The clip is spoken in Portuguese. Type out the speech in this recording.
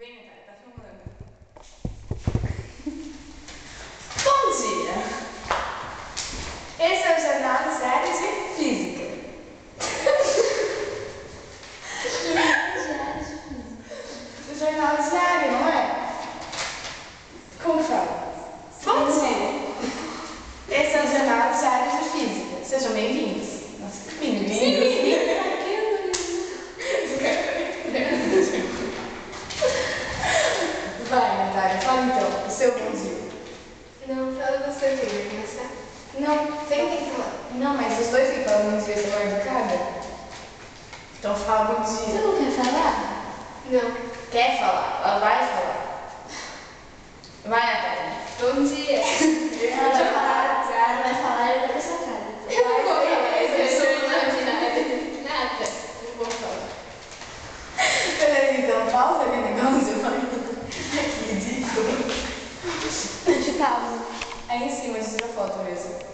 Vem, Natália, tá filmando. Bom dia! Esse é o Jornal de Séries de Física. O Jornal Diário, não é? Como fala? Bom dia! Esse é o Jornal Diário de Física. Sejam bem-vindos. Nossa, que bem-vindos. Vai, Natália, fala então, o seu bom dia. Não, fala você primeiro, começar. Não, Você que tem que falar. não, mas os dois têm que falar bom dia, você vai educada? Então fala bom Você dia. não quer falar? Não. Quer falar? Ela vai falar. Vai, Natália. Bom dia. Ela vai falar. Ela vai falar e vai pra sua cara. Eu não vou falar, Eu eu sou sou uma de nada. Não vou falar. Peraí, então pausa aquele negócio. Eu falei, que ridículo. Onde tava? Aí em cima, a gente tira foto mesmo.